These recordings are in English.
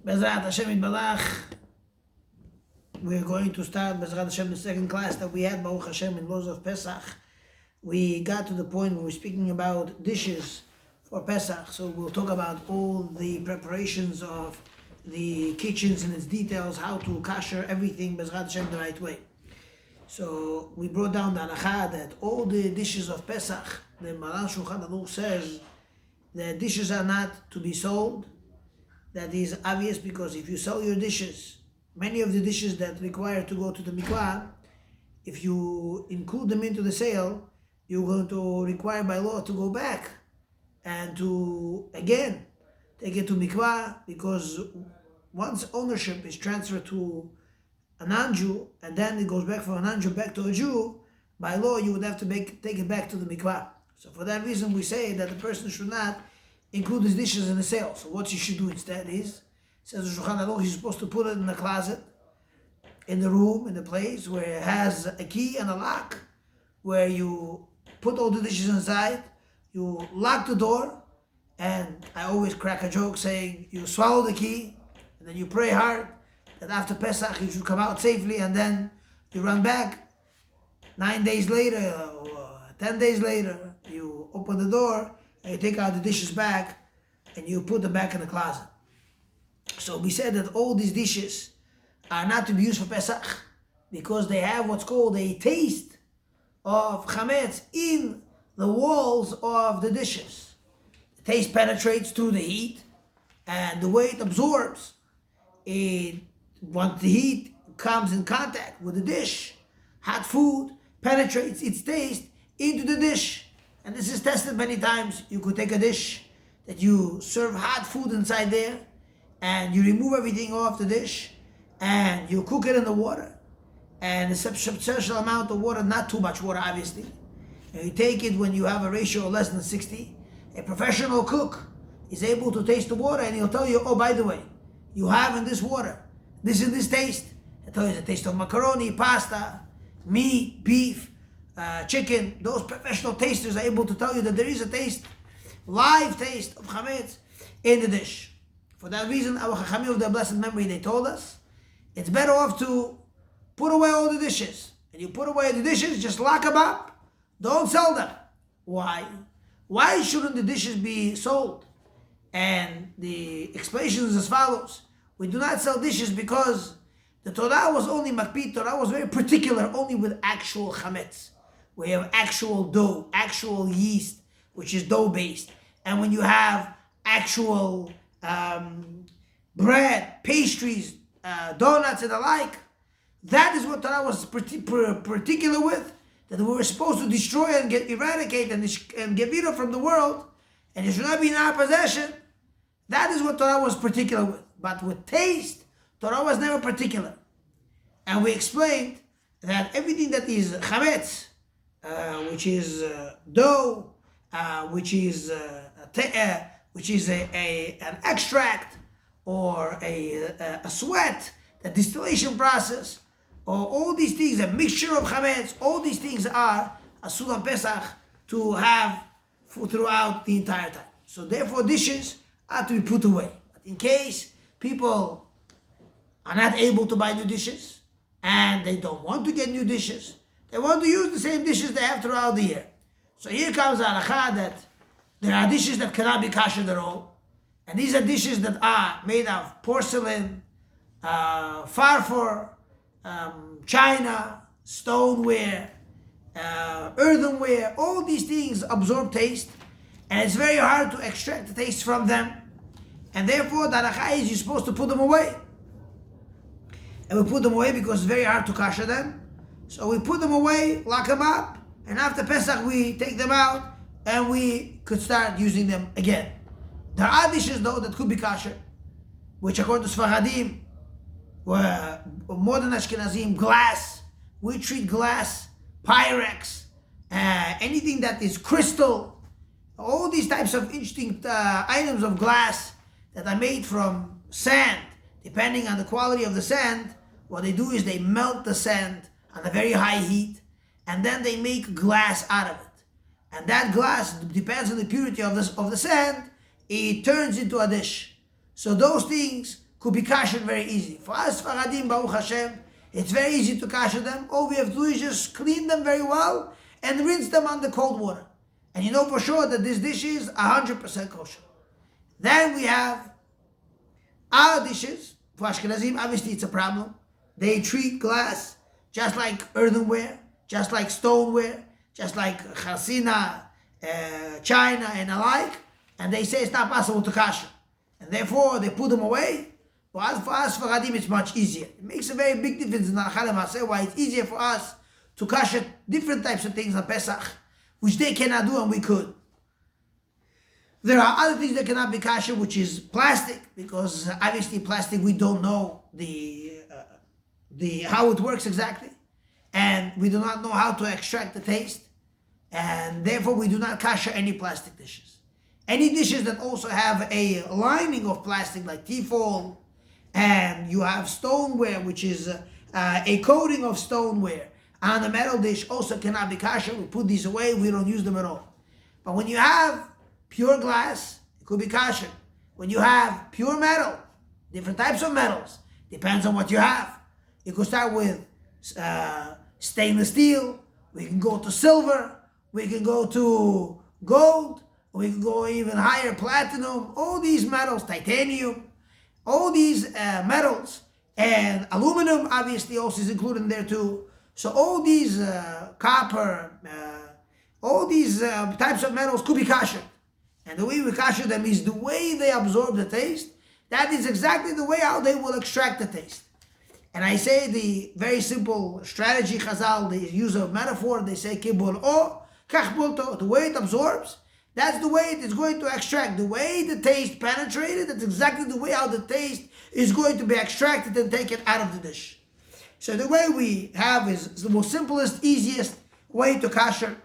Bezrat Hashem Yitbarach, we're going to start Bezrat Hashem the second class that we had Baruch Hashem in laws of Pesach. We got to the point where we're speaking about dishes for Pesach, so we'll talk about all the preparations of the kitchens and its details, how to kasher everything Bezrat Hashem the right way. So we brought down the halakha that all the dishes of Pesach, the Maran Shulchan Aruch says that dishes are not to be sold. That is obvious because if you sell your dishes, many of the dishes that require to go to the mikvah, if you include them into the sale, you're going to require by law to go back and to, again, take it to mikvah, because once ownership is transferred to a non-Jew, and then it goes back from a non-Jew back to a Jew, by law you would have to take it back to the mikvah. So for that reason we say that the person should not include his dishes in the sale. So what you should do instead is, says the Shulchan Aruch, he's supposed to put it in the closet, in the room, in the place where it has a key and a lock, where you put all the dishes inside, you lock the door, and I always crack a joke saying you swallow the key, and then you pray hard that after Pesach you should come out safely, and then you run back 9 days later or 10 days later, you open the door and you take out the dishes back and you put them back in the closet. So we said that all these dishes are not to be used for Pesach because they have what's called a taste of chametz in the walls of the dishes. The taste penetrates through the heat, and the way it absorbs, once the heat comes in contact with the dish, hot food penetrates its taste into the dish. And this is tested many times. You could take a dish that you serve hot food inside there, and you remove everything off the dish, and you cook it in the water, and a substantial amount of water, not too much water obviously. And you take it when you have a ratio of less than 60. A professional cook is able to taste the water, and he'll tell you, oh, by the way, you have in this water, this is this taste. He'll tell you the taste of macaroni, pasta, meat, beef, chicken. Those professional tasters are able to tell you that there is a taste, live taste of chametz in the dish. For that reason, our chachamim of their blessed memory, they told us, it's better off to put away all the dishes. And you put away the dishes, just lock them up. Don't sell them. Why? Why shouldn't the dishes be sold? And the explanation is as follows. We do not sell dishes because the Torah was only makpid. Torah was very particular only with actual chametz. We have actual dough, actual yeast, which is dough-based. And when you have actual bread, pastries, donuts, and the like, that is what Torah was particular with, that we were supposed to destroy and eradicate and get rid of from the world, and it should not be in our possession. That is what Torah was particular with. But with taste, Torah was never particular. And we explained that everything that is chametz, which is dough, which is an extract or a sweat, the distillation process, or all these things, a mixture of chametz, all these things are a Sulam Pesach to have throughout the entire time. So therefore dishes are to be put away. But in case people are not able to buy new dishes and they don't want to get new dishes, they want to use the same dishes they have throughout the year. So here comes the halakha that there are dishes that cannot be kashered at all. And these are dishes that are made of porcelain, farfur, china, stoneware, earthenware. All these things absorb taste, and it's very hard to extract the taste from them. And therefore, the halakha is you're supposed to put them away. And we put them away because it's very hard to kasher them. So we put them away, lock them up, and after Pesach we take them out and we could start using them again. There are dishes though that could be kasher, which according to Sfaradim were more than Ashkenazim, glass. We treat glass, Pyrex, anything that is crystal, all these types of interesting items of glass that are made from sand. Depending on the quality of the sand, what they do is they melt the sand on a very high heat, and then they make glass out of it. And that glass depends on the purity of the sand. It turns into a dish. So those things could be kasher very easy. For us, Faradim, Baruch Hashem, it's very easy to kasher them. All we have to do is just clean them very well and rinse them under cold water. And you know for sure that this dish is 100% kosher. Then we have our dishes. For Ashkenazim, obviously it's a problem. They treat glass just like earthenware, just like stoneware, just like chasina, china, and alike. And they say it's not possible to kasher. And therefore, they put them away. But for us, Faradim, it's much easier. It makes a very big difference in Halacha L'Maaseh why it's easier for us to kasher different types of things on Pesach, which they cannot do and we could. There are other things that cannot be kasher, which is plastic, because obviously plastic, we don't know how it works exactly, and we do not know how to extract the taste, and therefore we do not kasher any plastic dishes. Any dishes that also have a lining of plastic, like tifol, and you have stoneware, which is a coating of stoneware on a metal dish, also cannot be kasher. We put these away, we don't use them at all. But when you have pure glass, it could be kasher. When you have pure metal, different types of metals, depends on what you have. You could start with stainless steel, we can go to silver, we can go to gold, we can go even higher, platinum, all these metals, titanium, all these metals, and aluminum obviously also is included in there too. So all these copper, all these types of metals could be kasher. And the way we kasher them is the way they absorb the taste. That is exactly the way how they will extract the taste. And I say the very simple strategy, Chazal, they use a metaphor, they say, kibul o, kach bulto, the way it absorbs, that's the way it is going to extract. The way the taste penetrated, that's exactly the way how the taste is going to be extracted and taken out of the dish. So the way we have is the most simplest, easiest way to kasher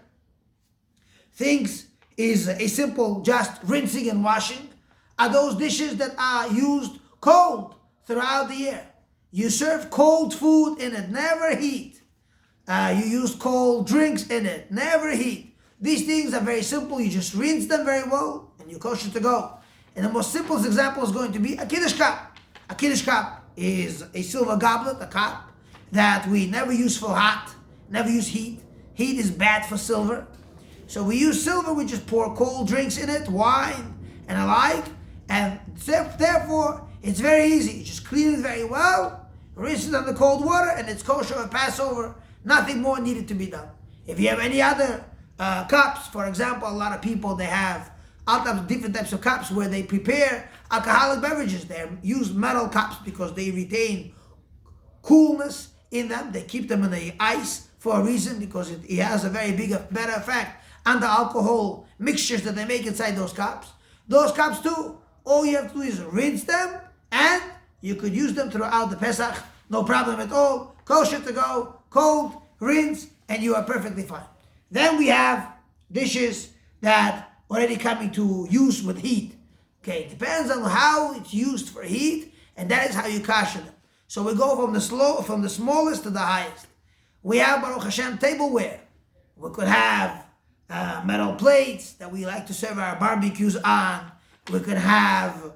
things is a simple just rinsing and washing. Are those dishes that are used cold throughout the year. You serve cold food in it, never heat. You use cold drinks in it, never heat. These things are very simple. You just rinse them very well and you're kosher to go. And the most simplest example is going to be a Kiddush cup. A Kiddush cup is a silver goblet, a cup that we never use for hot, never use heat. Heat is bad for silver. So we use silver, we just pour cold drinks in it, wine and alike. And therefore, it's very easy. You just clean it very well, rinse it under cold water, and it's kosher or Passover. Nothing more needed to be done. If you have any other cups, for example, a lot of people, they have all types, different types of cups where they prepare alcoholic beverages. They use metal cups because they retain coolness in them. They keep them in the ice for a reason, because it has a very better effect on the alcohol mixtures that they make inside those cups. Those cups too, all you have to do is rinse them, and you could use them throughout the Pesach, no problem at all. Kosher to go, cold, rinse, and you are perfectly fine. Then we have dishes that already coming to use with heat. Okay, it depends on how it's used for heat, and that is how you kasher them. So we go from the smallest to the highest. We have, Baruch Hashem, tableware. We could have metal plates that we like to serve our barbecues on. We could have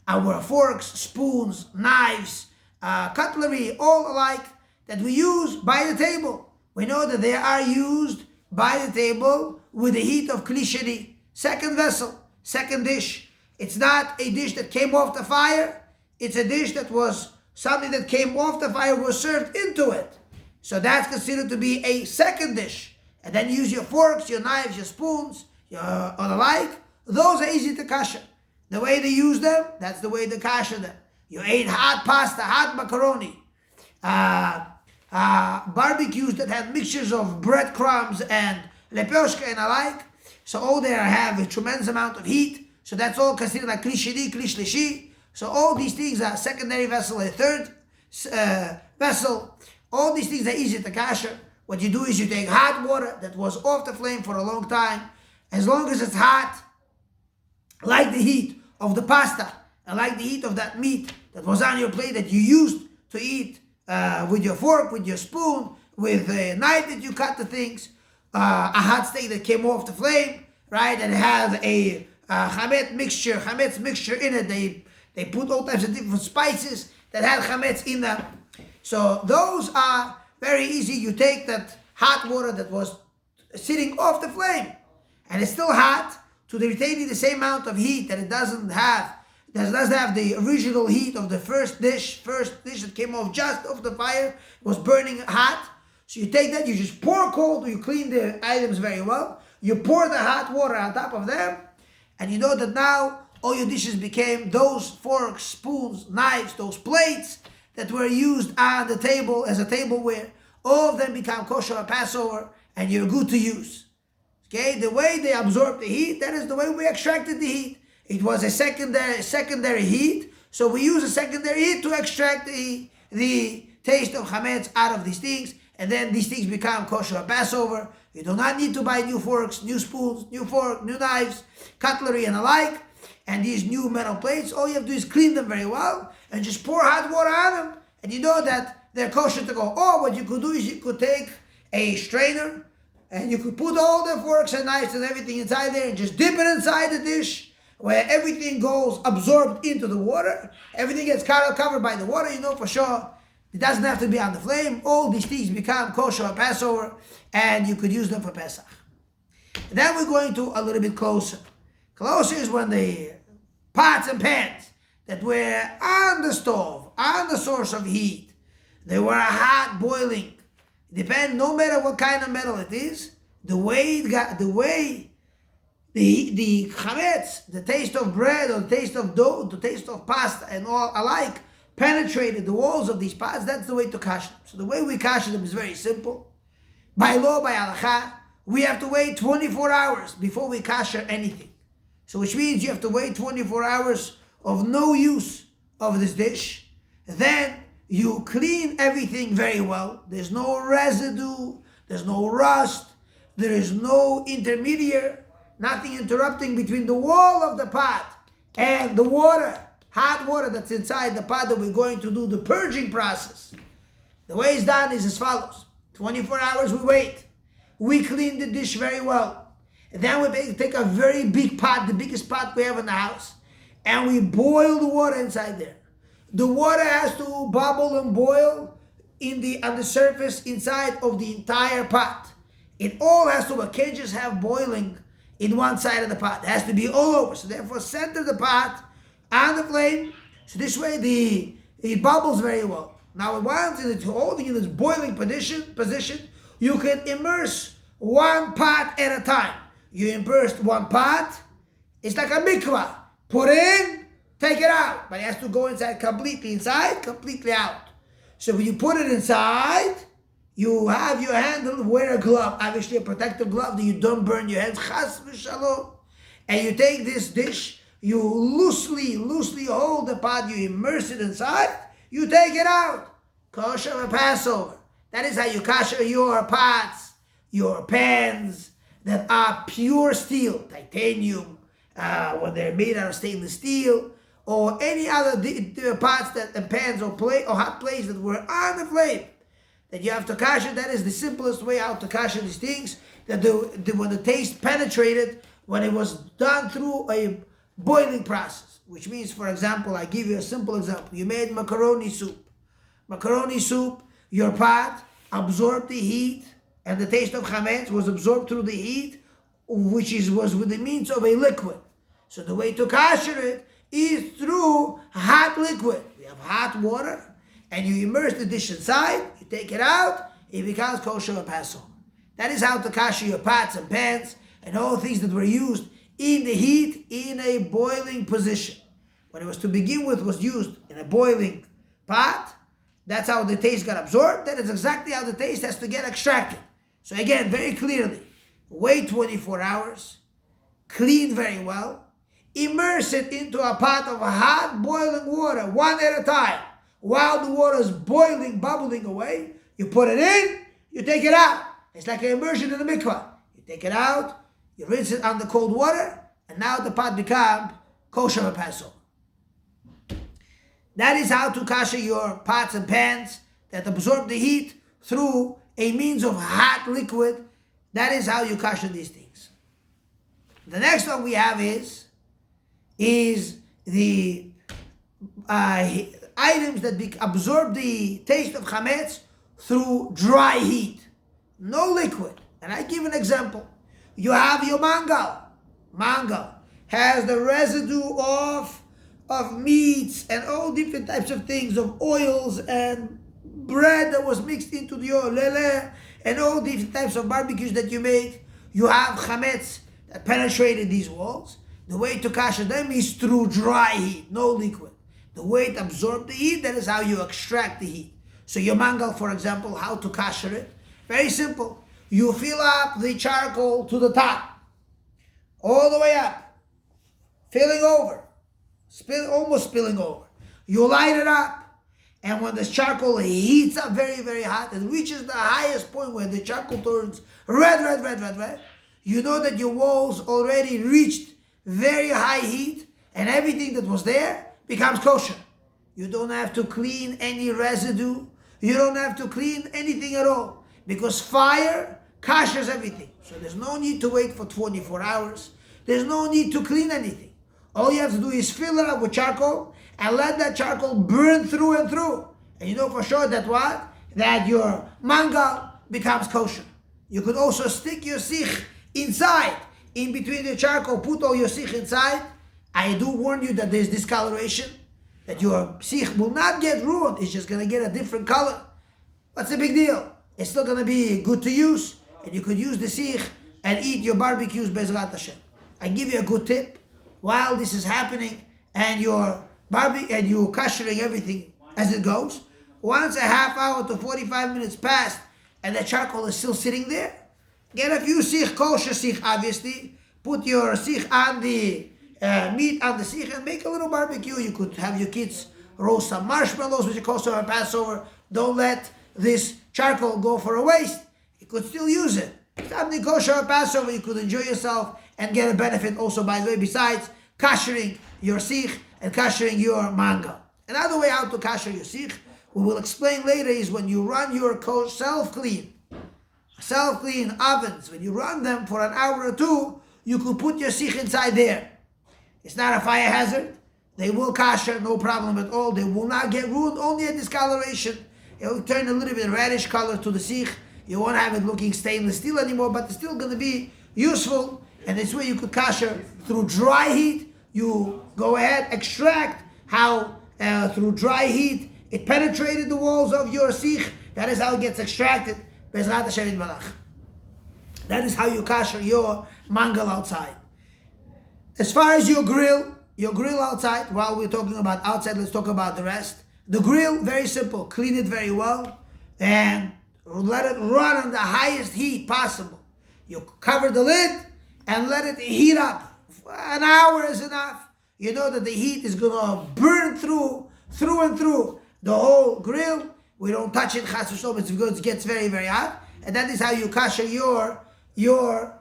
our forks, spoons, knives, cutlery, all alike, that we use by the table. We know that they are used by the table with the heat of Kli Sheni, second vessel, second dish. It's not a dish that came off the fire. It's a dish that was something that came off the fire, was served into it. So that's considered to be a second dish. And then you use your forks, your knives, your spoons, or the like. Those are easy to kasher. The way they use them, that's the way they kasher them. You ate hot pasta, hot macaroni, barbecues that had mixtures of breadcrumbs and lepioshka and alike. So all there have a tremendous amount of heat. So that's all considered like Kli Sheni, Kli Shlishi. So all these things are secondary vessel, a third vessel. All these things are easy to kasher. What you do is you take hot water that was off the flame for a long time. As long as it's hot, like the heat of the pasta, and like the heat of that meat that was on your plate that you used to eat with your fork, with your spoon, with a knife that you cut the things, a hot steak that came off the flame, right, and it has a chametz mixture in it. They They put all types of different spices that had chametz in them. So those are very easy. You take that hot water that was sitting off the flame, and it's still hot, to retaining the same amount of heat that it doesn't have the original heat of the first dish that came off just off the fire, was burning hot. So you take that, you just pour cold, you clean the items very well, you pour the hot water on top of them, and you know that now all your dishes became those forks, spoons, knives, those plates that were used on the table as a tableware. All of them become kosher at Passover, and you're good to use. Okay, the way they absorb the heat, that is the way we extracted the heat. It was a secondary heat, so we use a secondary heat to extract the taste of chametz out of these things, and then these things become kosher at Passover. You do not need to buy new forks, new spoons, new knives, cutlery, and the like, and these new metal plates. All you have to do is clean them very well, and just pour hot water on them, and you know that they're kosher to go. Or what you could do is you could take a strainer, and you could put all the forks and knives and everything inside there and just dip it inside the dish where everything goes absorbed into the water. Everything gets covered by the water, you know for sure. It doesn't have to be on the flame. All these things become kosher at Passover, and you could use them for Pesach. And then we're going to a little bit closer. Closer is when the pots and pans that were on the stove, on the source of heat, they were hot, boiling. Depend, no matter what kind of metal it is, the way the chametz, the taste of bread or the taste of dough, the taste of pasta and all alike penetrated the walls of these pots, that's the way to kasher them. So the way we kasher them is very simple. By law, by halakha, we have to wait 24 hours before we kasher anything. So which means you have to wait 24 hours of no use of this dish. Then you clean everything very well. There's no residue, there's no rust, there is no intermediary, nothing interrupting between the wall of the pot and the water, hot water that's inside the pot that we're going to do the purging process. The way it's done is as follows. 24 hours we wait. We clean the dish very well. And then we take a very big pot, the biggest pot we have in the house, and we boil the water inside there. The water has to bubble and boil on the surface inside of the entire pot. It all has to, it can't just have boiling in one side of the pot. It has to be all over. So therefore, center the pot on the flame. So this way it bubbles very well. Now once it's holding in this boiling position, you can immerse one pot at a time. You immerse one pot, it's like a mikvah. Put in, take it out. But it has to go completely inside, completely out. So when you put it inside, you have your hand, wear a glove, obviously a protective glove that you don't burn your hands, chas v'shalom. And you take this dish, you loosely hold the pot, you immerse it inside, you take it out. Kosher Passover. That is how you kosher your pots, your pans that are pure steel, titanium, when they're made out of stainless steel, or any other pots and pans or hot plates that were on the flame, that you have to kosher. That is the simplest way how to kosher these things, that when the taste penetrated, when it was done through a boiling process, which means, for example, I give you a simple example. You made macaroni soup. Your pot absorbed the heat, and the taste of chametz was absorbed through the heat, which was with the means of a liquid. So the way to kosher it is through hot liquid. We have hot water, and you immerse the dish inside, you take it out, it becomes kosher or Passover. That is how to kosher your pots and pans and all things that were used in the heat in a boiling position. When it was to begin with was used in a boiling pot, that's how the taste got absorbed. That is exactly how the taste has to get extracted. So again, very clearly, wait 24 hours, clean very well, immerse it into a pot of hot boiling water, one at a time. While the water is boiling, bubbling away, you put it in, you take it out. It's like an immersion in the mikvah. You take it out, you rinse it under cold water, and now the pot becomes kosher or Passover. That is how to kosher your pots and pans that absorb the heat through a means of hot liquid. That is how you kosher these things. The next one we have is the items that absorb the taste of chametz through dry heat, no liquid. And I give an example. You have your mangal. Mangal has the residue of meats and all different types of things, of oils and bread that was mixed into the oil, lele, and all different types of barbecues that you make. You have chametz that penetrated these walls. The way to kasher them is through dry heat, no liquid. The way to absorb the heat, that is how you extract the heat. So your mangal, for example, how to kasher it? Very simple. You fill up the charcoal to the top, all the way up, filling over, almost spilling over. You light it up, and when the charcoal heats up very, very hot, and reaches the highest point where the charcoal turns red, you know that your walls already reached very high heat, and everything that was there becomes kosher. You don't have to clean any residue. You don't have to clean anything at all, because fire kashers everything. So there's no need to wait for 24 hours. There's no need to clean anything. All you have to do is fill it up with charcoal and let that charcoal burn through and through. And you know for sure that what? That your mangal becomes kosher. You could also stick your sich inside, in between the charcoal, put all your sich inside. I do warn you that there's discoloration, that your sich will not get ruined. It's just going to get a different color. What's the big deal? It's still going to be good to use, and you could use the sich and eat your barbecues Bezrat Hashem. I give you a good tip. While this is happening and you're kashering everything as it goes, once a half hour to 45 minutes passed and the charcoal is still sitting there, get a few sich, kosher sich obviously, put your sich on the meat on the sich and make a little barbecue. You could have your kids roast some marshmallows, which is kosher or Passover. Don't let this charcoal go for a waste. You could still use it. Something kosher or Passover, you could enjoy yourself and get a benefit also, by the way, besides kashering your sich and kashering your mangal. Another way how to kasher your sich, we will explain later, is when you run your self-clean ovens, when you run them for an hour or two, you could put your sich inside there. It's not a fire hazard. They will kasher, no problem at all. They will not get ruined, only a discoloration. It will turn a little bit reddish color to the sich. You won't have it looking stainless steel anymore, but it's still going to be useful. And this way you could kasher through dry heat. You go ahead, extract how through dry heat it penetrated the walls of your sich. That is how it gets extracted. Bezrat Hashem Yitbarach. That is how you kasher your mangal outside. As far as your grill outside, while we're talking about outside, let's talk about the rest. The grill, very simple. Clean it very well and let it run on the highest heat possible. You cover the lid and let it heat up. An hour is enough. You know that the heat is going to burn through and through the whole grill. We don't touch it, chas v'shalom, it's because it gets very, very hot. And that is how you kasher your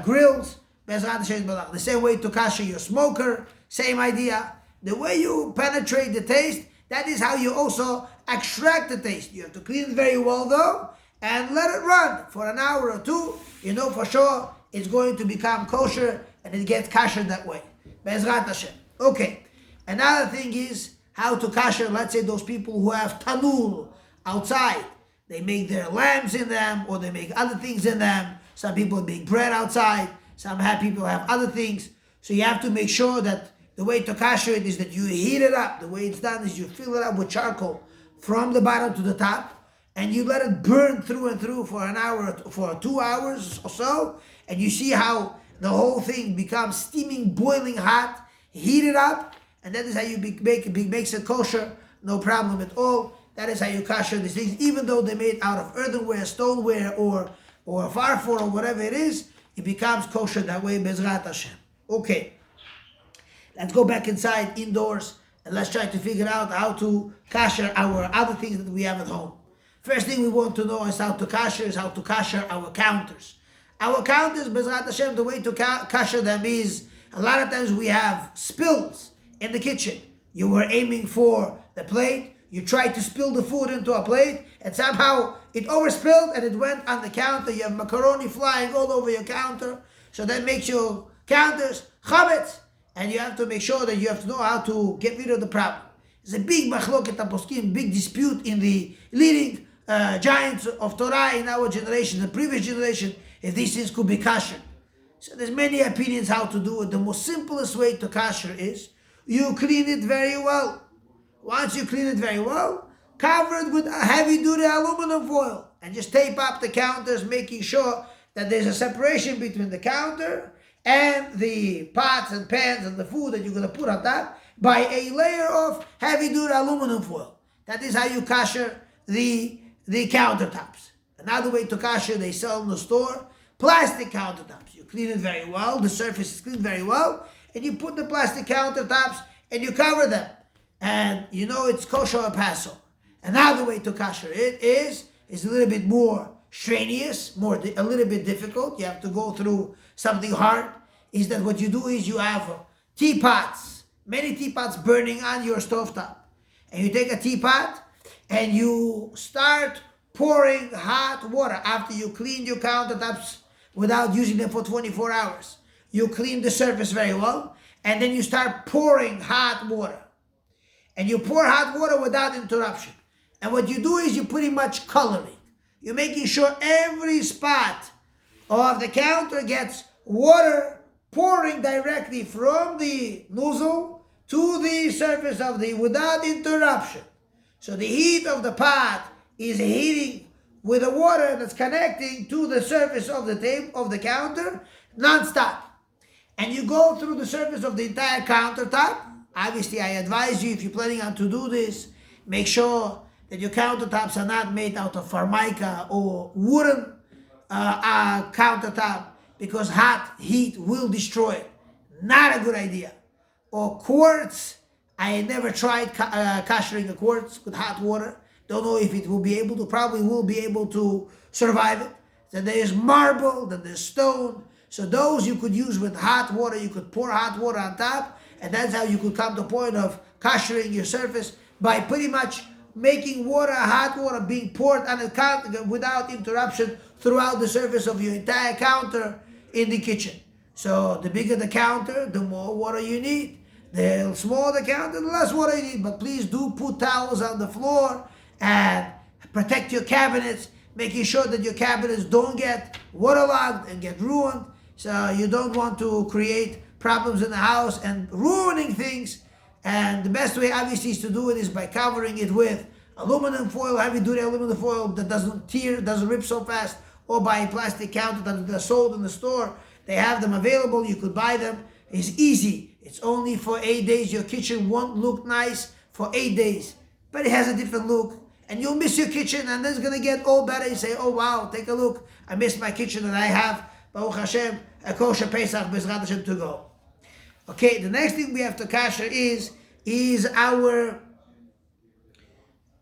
grills. The same way to kasher your smoker, same idea. The way you penetrate the taste, that is how you also extract the taste. You have to clean it very well though, and let it run for an hour or two. You know for sure it's going to become kosher, and it gets kasher that way. Be'ezrat Hashem. Okay, another thing is how to kasher, let's say those people who have tanur outside. They make their lamps in them, or they make other things in them. Some people make bread outside. Some people have other things. So you have to make sure that the way to kasher it is that you heat it up. The way it's done is you fill it up with charcoal from the bottom to the top, and you let it burn through and through for an hour, for 2 hours or so, and you see how the whole thing becomes steaming, boiling hot. Heat it up, and that is how you makes it kosher, no problem at all. That is how you kasher these things, even though they're made out of earthenware, stoneware, or farfor, or whatever it is. It becomes kosher that way, Bezrat Hashem. Okay, let's go back inside, indoors, and let's try to figure out how to kasher our other things that we have at home. First thing we want to know is how to kasher our counters. Our counters, Bezrat Hashem, the way to kasher them is, a lot of times we have spills in the kitchen. You were aiming for the plate, you tried to spill the food into a plate, and somehow it overspilled and it went on the counter. You have macaroni flying all over your counter. So that makes your counters chametz. And you have to make sure that you have to know how to get rid of the problem. There's a big machloket poskim, big dispute in the leading giants of Torah in our generation, the previous generation, if these things could be kosher. So there's many opinions how to do it. The most simplest way to kosher is you clean it very well. Once you clean it very well, cover it with a heavy-duty aluminum foil and just tape up the counters, making sure that there's a separation between the counter and the pots and pans and the food that you're going to put on top by a layer of heavy-duty aluminum foil. That is how you kosher the countertops. Another way to kosher, they sell in the store, plastic countertops. You clean it very well, the surface is cleaned very well, and you put the plastic countertops and you cover them. And you know it's kosher or Passover. Another way to kosher it is a little bit more strenuous, a little bit difficult. You have to go through something hard. Is that what you do is you have teapots, many teapots burning on your stovetop. And you take a teapot and you start pouring hot water after you clean your countertops without using them for 24 hours. You clean the surface very well, and then you start pouring hot water. And you pour hot water without interruption. And what you do is you're pretty much coloring. You're making sure every spot of the counter gets water pouring directly from the nozzle to the surface of without interruption. So the heat of the pot is heating with the water that's connecting to the surface of the counter non-stop. And you go through the surface of the entire countertop. Obviously, I advise you, if you're planning on to do this, make sure that your countertops are not made out of formica or wooden countertop, because hot heat will destroy it. Not a good idea. Or quartz. I never tried koshering a quartz with hot water. Don't know if it will be able to. Probably will be able to survive it. Then there's marble, then there's stone. So those you could use with hot water. You could pour hot water on top, and that's how you could come to the point of koshering your surface, by pretty much making hot water being poured on the counter without interruption throughout the surface of your entire counter in the kitchen. So the bigger the counter, the more water you need. The smaller the counter, the less water you need. But please do put towels on the floor and protect your cabinets, making sure that your cabinets don't get waterlogged and get ruined. So you don't want to create problems in the house and ruining things. And the best way, obviously, is to do it is by covering it with aluminum foil, heavy-duty aluminum foil that doesn't tear, doesn't rip so fast, or by a plastic counter that are sold in the store. They have them available. You could buy them. It's easy. It's only for 8 days. Your kitchen won't look nice for 8 days, but it has a different look. And you'll miss your kitchen, and then it's going to get all better. You say, oh, wow, take a look. I missed my kitchen, and I have, Baruch Hashem, a kosher Pesach, Bezrat Hashem, to go. Okay, the next thing we have to kosher is our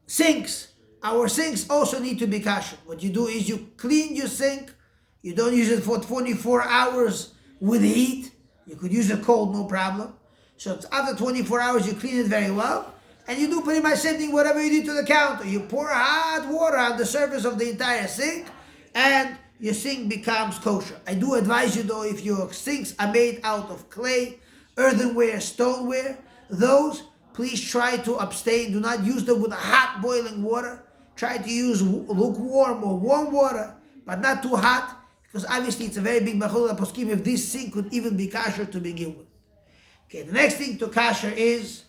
sinks. Our sinks also need to be kosher. What you do is you clean your sink. You don't use it for 24 hours with heat. You could use it cold, no problem. So after 24 hours, you clean it very well. And you do pretty much same thing, whatever you do to the counter. You pour hot water on the surface of the entire sink, and your sink becomes kosher. I do advise you, though, if your sinks are made out of clay, earthenware, stoneware, those, please try to abstain. Do not use them with hot boiling water. Try to use lukewarm or warm water, but not too hot, because obviously it's a very big machloket poskim if this sink could even be kosher to begin with. Okay, the next thing to kosher is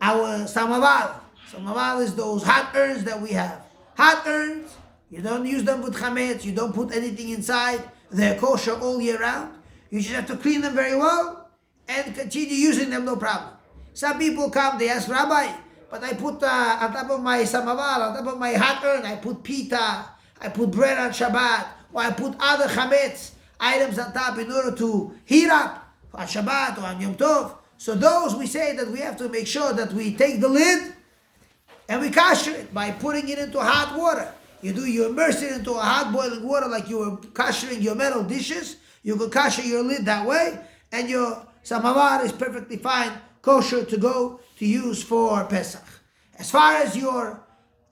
our samaval. Samaval is those hot urns that we have. Hot urns, you don't use them with chametz, you don't put anything inside. They're kosher all year round. You just have to clean them very well and continue using them, no problem. Some people come, they ask, Rabbi, but I put on top of my samaval, on top of my hot urn, I put pita, I put bread on Shabbat, or I put other chametz items on top in order to heat up on Shabbat or on Yom Tov. So those, we say that we have to make sure that we take the lid and we kosher it by putting it into hot water. You immerse it into a hot boiling water like you were koshering your metal dishes. You could kosher your lid that way, and your samavar is perfectly fine, kosher to go to use for Pesach. As far as your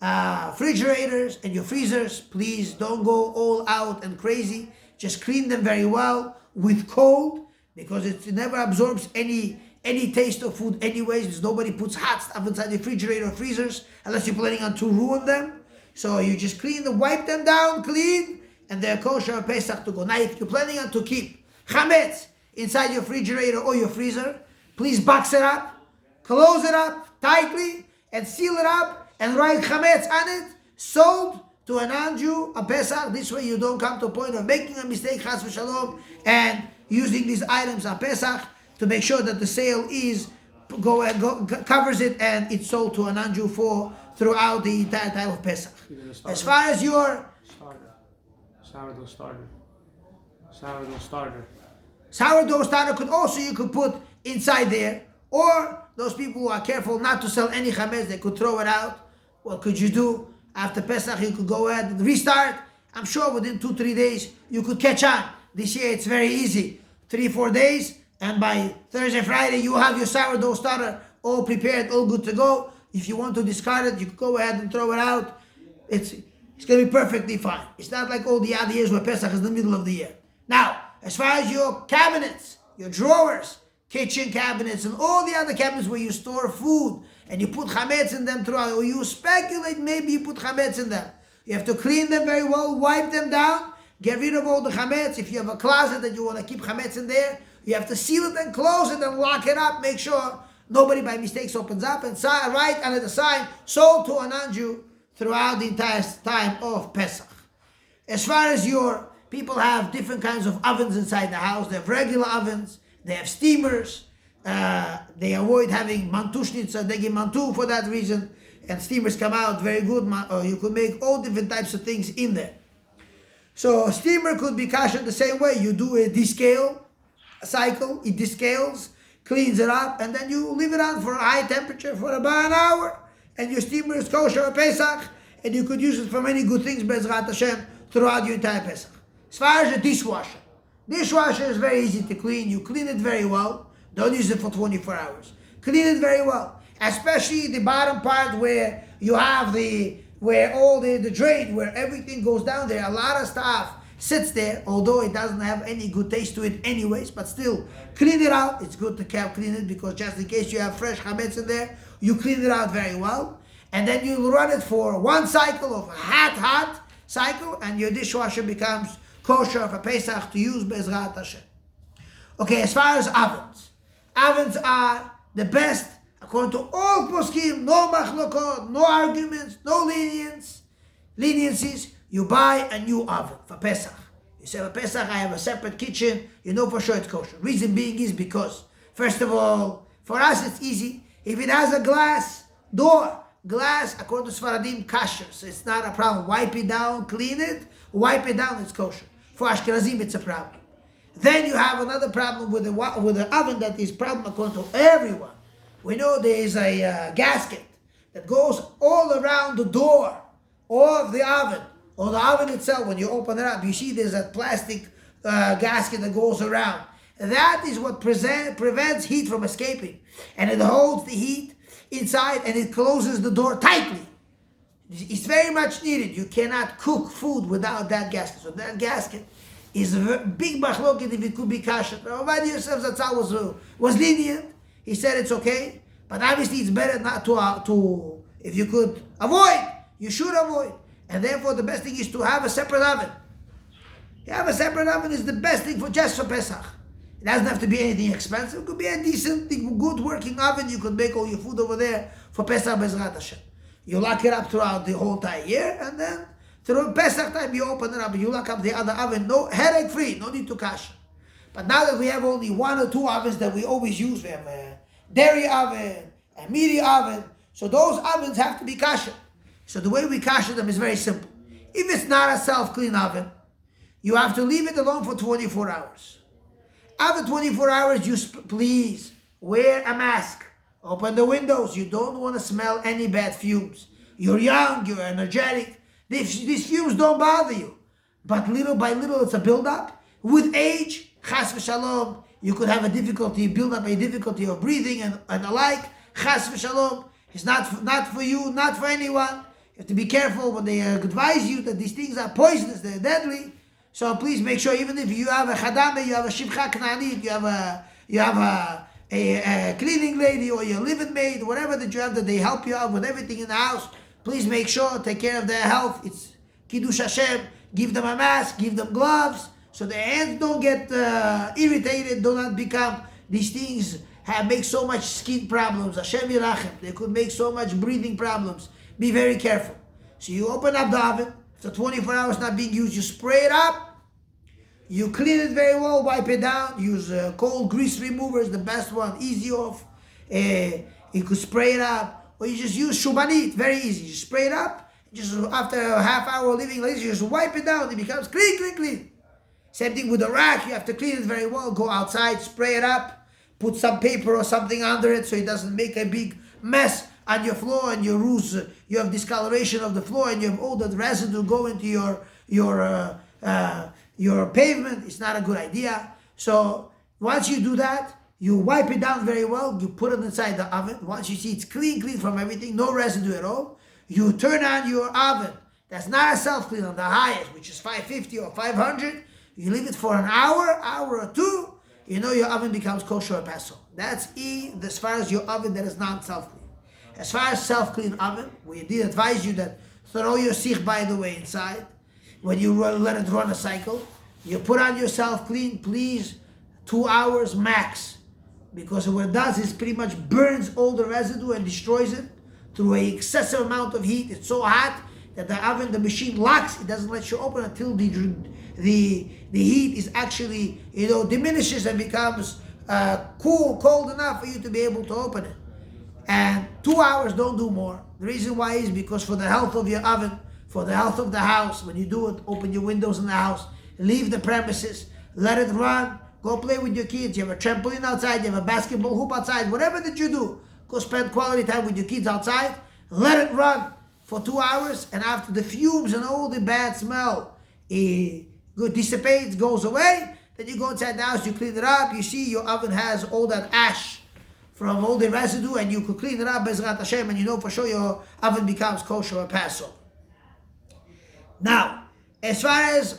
refrigerators and your freezers, please don't go all out and crazy. Just clean them very well with cold, because it never absorbs any any taste of food anyways, because nobody puts hot stuff inside the refrigerator or freezers unless you're planning on to ruin them. So you just clean them, wipe them down clean, and they're kosher Pesach to go. Now if you're planning on to keep chametz inside your refrigerator or your freezer, please box it up, close it up tightly, and seal it up, and write chametz on it, sold to a non-Jew on Pesach. This way you don't come to a point of making a mistake, chas v'shalom, and using these items on Pesach to make sure that the sale is covers it and it's sold to a non-Jew for throughout the entire time of Pesach. As far as your sourdough starter could also, you could put inside there, or those people who are careful not to sell any chametz, they could throw it out. What could you do? After Pesach, you could go ahead and restart. I'm sure within 2-3 days, you could catch on. This year, it's very easy. 3-4 days, and by Thursday, Friday, you have your sourdough starter all prepared, all good to go. If you want to discard it, you can go ahead and throw it out. It's going to be perfectly fine. It's not like all the other years where Pesach is the middle of the year. Now, as far as your cabinets, your drawers, kitchen cabinets, and all the other cabinets where you store food, and you put chametz in them throughout, or you speculate maybe you put chametz in them, you have to clean them very well, wipe them down, get rid of all the chametz. If you have a closet that you want to keep chametz in there, you have to seal it and close it and lock it up. Make sure nobody by mistakes opens up, and write under the sign, sold to a non-Jew throughout the entire time of Pesach. As far as your people have different kinds of ovens inside the house. They have regular ovens, they have steamers, they avoid having mantushnitza, they give mantu for that reason, and steamers come out very good. You could make all different types of things in there. So a steamer could be kosher the same way. You do a descale cycle, it descales, cleans it up, and then you leave it on for a high temperature for about an hour, and your steamer is kosher at Pesach, and you could use it for many good things, Bezrat Hashem, throughout your entire Pesach. As far as the dishwasher is very easy to clean. You clean it very well. Don't use it for 24 hours. Clean it very well, especially the bottom part where you have where all the drain, where everything goes down there. A lot of stuff sits there, although it doesn't have any good taste to it anyways, but still, clean it out. It's good to clean it, because just in case you have fresh chametz in there, you clean it out very well. And then you run it for one cycle of a hot cycle, and your dishwasher becomes kosher for Pesach to use Bezrat Hashem. Okay, as far as ovens are the best, according to all poskim, no machlokot, no arguments, no leniencies. You buy a new oven for Pesach. You say, for Pesach, I have a separate kitchen. You know for sure it's kosher. Reason being is because, first of all, for us it's easy. If it has a glass door, according to Sfaradim, kosher. So it's not a problem. Wipe it down, clean it, wipe it down, it's kosher. For Ashkenazim, it's a problem. Then you have another problem with the oven that is problem according to everyone. We know there is a gasket that goes all around the door of the oven, or the oven itself. When you open it up, you see there's a plastic gasket that goes around. That is what prevents heat from escaping. And it holds the heat inside, and it closes the door tightly. It's very much needed. You cannot cook food without that gasket. So that gasket is a big machloket if it could be kosher. Rav Yosef Khiyayev was lenient. He said it's okay, but obviously it's better not to if you could avoid, you should avoid. And therefore the best thing is to have a separate oven. You have a separate oven is the best thing for Pesach. It doesn't have to be anything expensive. It could be a decent, good working oven. You could make all your food over there for Pesach Bezrat Hashem. You lock it up throughout the whole entire year, and then through Pesach time you open it up and you lock up the other oven. No, headache free, no need to kasher. But now that we have only 1 or 2 ovens that we always use, we have a dairy oven, a meaty oven, so those ovens have to be kasher. So the way we kasher them is very simple. If it's not a self-clean oven, you have to leave it alone for 24 hours. After 24 hours, you please wear a mask. Open the windows. You don't want to smell any bad fumes. You're young, you're energetic. These fumes don't bother you. But little by little, it's a build-up. With age, chas v'shalom, you could have a build up a difficulty of breathing and the like. Chas v'shalom. It's not for you, not for anyone. You have to be careful when they advise you that these things are poisonous, they're deadly. So please make sure, even if you have a chadame, you have a shivcha knanit, you have a cleaning lady or your living maid, whatever that you have, that they help you out with everything in the house. Please make sure, take care of their health. It's Kiddush Hashem. Give them a mask, give them gloves, so their hands don't get irritated, do not become, these things make so much skin problems. Hashem Yirachem. They could make so much breathing problems. Be very careful. So you open up the oven, after 24 hours not being used, you spray it up, you clean it very well, wipe it down, use cold grease removers, the best one, easy off. You could spray it up, or you just use shubanit, very easy. You spray it up, just after a half hour living like this, you just wipe it down, it becomes clean, clean, clean. Same thing with the rack, you have to clean it very well, go outside, spray it up, put some paper or something under it so it doesn't make a big mess on your floor and your roofs. You have discoloration of the floor and you have all that residue go into your pavement. It's not a good idea. So once you do that, you wipe it down very well, you put it inside the oven. Once you see it's clean, clean from everything, no residue at all, you turn on your oven. That's not a self-clean on the highest, which is 550 or 500. You leave it for an hour or two, you know your oven becomes kosher or pasul. That's as far as your oven that is not self-clean. As far as self-clean oven, we did advise you that throw your sikh, by the way, inside. When you let it run a cycle, you put on your self-clean, please, 2 hours max. Because what it does is pretty much burns all the residue and destroys it through an excessive amount of heat. It's so hot that the oven, the machine locks. It doesn't let you open until the heat is actually, diminishes and becomes cold enough for you to be able to open it. And 2 hours, don't do more. The reason why is because for the health of your oven, for the health of the house, when you do it, open your windows in the house, leave the premises, let it run, go play with your kids. You have a trampoline outside, you have a basketball hoop outside, whatever that you do, go spend quality time with your kids outside, let it run for 2 hours, and after the fumes and all the bad smell dissipates, goes away, then you go inside the house, you clean it up, you see your oven has all that ash from all the residue, and you could clean it up, Bezrat Hashem, and you know for sure your oven becomes kosher or pasul. Now, as far as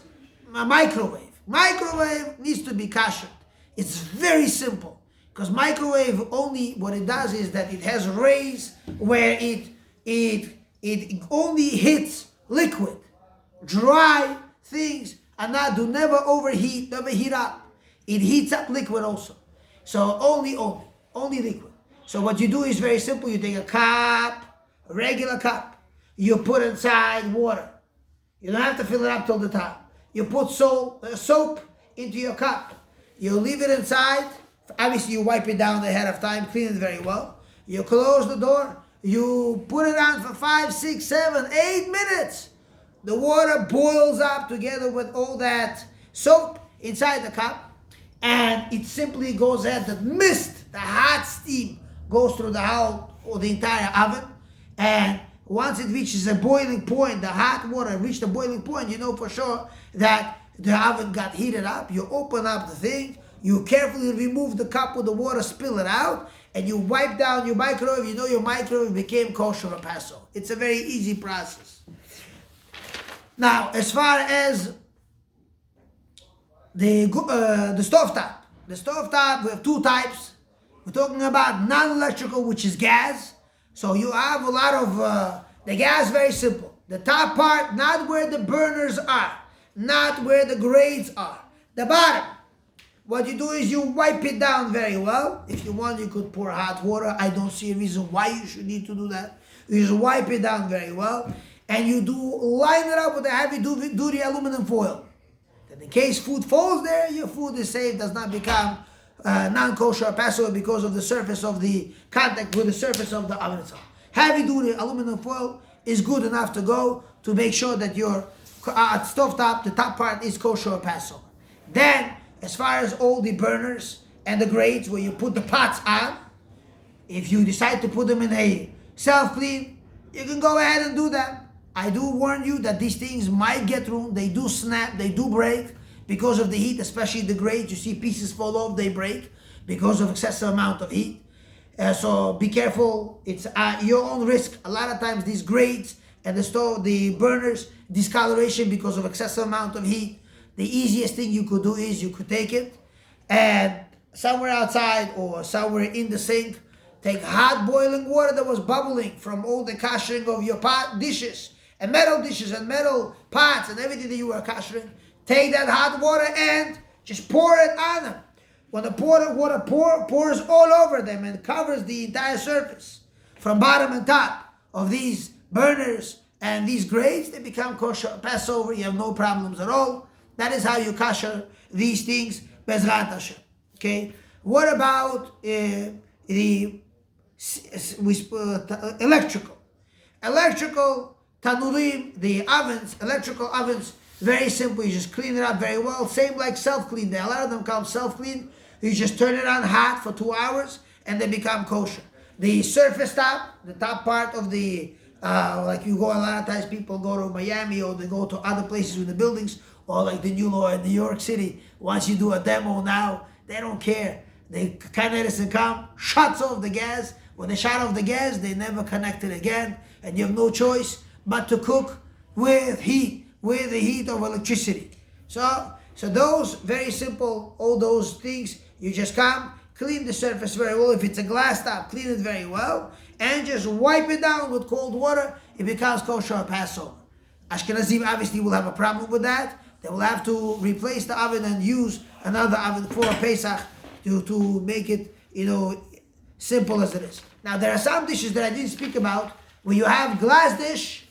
a microwave needs to be kosher. It's very simple, because microwave only, what it does is that it has rays where it only hits liquid. Dry things never overheat, never heat up. It heats up liquid also. So only liquid. So what you do is very simple. You take a cup, a regular cup, you put inside water. You don't have to fill it up till the top. You put soap into your cup. You leave it inside. Obviously you wipe it down ahead of time, clean it very well. You close the door. You put it on for 5, 6, 7, 8 minutes. The water boils up together with all that soap inside the cup. And it simply goes out, the mist, the hot steam goes through the entire oven. And once it reaches a boiling point, the hot water reached the boiling point, you know for sure that the oven got heated up. You open up the thing, you carefully remove the cup with the water, spill it out, and you wipe down your microwave. You know your microwave became kosher or pasul. It's a very easy process. Now, as far as the stovetop. The stovetop, we have two types. We're talking about non-electrical, which is gas. So you have a lot of, the gas, very simple. The top part, not where the burners are, not where the grates are. The bottom. What you do is you wipe it down very well. If you want, you could pour hot water. I don't see a reason why you should need to do that. You just wipe it down very well. And you line it up with a heavy-duty aluminum foil. Then in case food falls there, your food is safe, does not become non-kosher or pasul because of the surface of the contact with the surface of the oven itself. Heavy-duty aluminum foil is good enough to go to make sure that your stovetop, the top part, is kosher or pasul. Then, as far as all the burners and the grates where you put the pots on, if you decide to put them in a self-clean, you can go ahead and do that. I do warn you that these things might get ruined. They do snap, they do break because of the heat, especially the grates. You see pieces fall off, they break because of excessive amount of heat. So be careful. It's your own risk. A lot of times these grates and the burners, discoloration because of excessive amount of heat. The easiest thing you could do is you could take it and somewhere outside or somewhere in the sink. Take hot boiling water that was bubbling from all the kashering of your pot dishes and metal pots and everything that you were kashering. Take that hot water and just pour it on them. When the water pours all over them and covers the entire surface from bottom and top of these burners and these grates, they become kosher. Passover, you have no problems at all. That is how you kosher these things, Bezrat Hashem. Okay. What about electrical tanurim, the ovens, electrical ovens? Very simple. You just clean it up very well. Same like self-clean. A lot of them come self-clean. You just turn it on hot for 2 hours and they become kosher. The surface top, the top part of the, like you go a lot of times, people go to Miami or they go to other places with the buildings, or like the New Law in New York City. Once you do a demo now, they don't care. They kind of come, shuts off the gas. When they shut off the gas, they never connect it again. And you have no choice but to cook with heat, with the heat of electricity. So those, very simple, all those things, you just come, clean the surface very well. If it's a glass top, clean it very well, and just wipe it down with cold water. It becomes kosher or Passover. Ashkenazim obviously will have a problem with that. They will have to replace the oven and use another oven for Pesach to make it, simple as it is. Now there are some dishes that I didn't speak about where you have glass dish,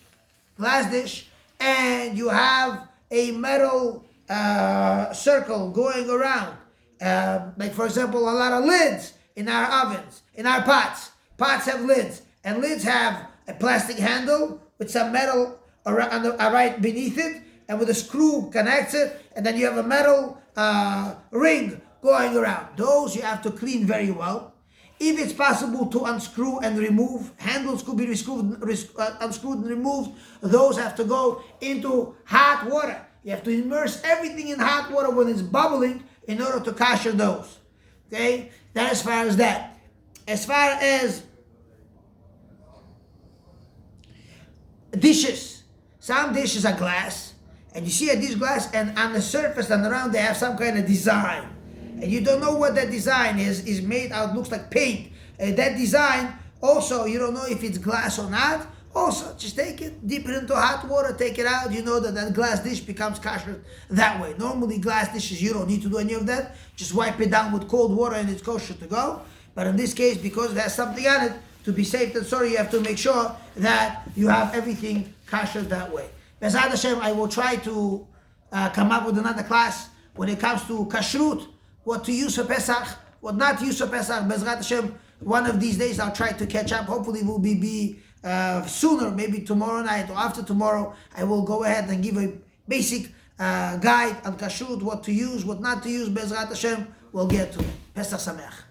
and you have a metal circle going around. Like for example, a lot of lids in our ovens, in our pots. Pots have lids, and lids have a plastic handle with some metal right beneath it, and with a screw connects it, and then you have a metal ring going around. Those you have to clean very well. If it's possible to unscrew and remove, handles could be unscrewed and removed. Those have to go into hot water. You have to immerse everything in hot water when it's bubbling in order to kosher those. Okay? That as far as that. As far as dishes, some dishes are glass, and you see a dish glass, and on the surface and around they have some kind of design. And you don't know what that design is made out, looks like paint. That design, also, you don't know if it's glass or not. Also, just take it, dip it into hot water, take it out. You know that glass dish becomes kosher that way. Normally, glass dishes, you don't need to do any of that. Just wipe it down with cold water and it's kosher to go. But in this case, because it has something on it, to be safe and sorry, you have to make sure that you have everything kosher that way. Bezrat Hashem, I will try to come up with another class when it comes to kashrut, what to use for Pesach, what not to use for Pesach. Bezrat Hashem, one of these days I'll try to catch up. Hopefully it will be sooner, maybe tomorrow night or after tomorrow. I will go ahead and give a basic guide on kashrut, what to use, what not to use. Bezrat Hashem, we'll get to it. Pesach Sameach.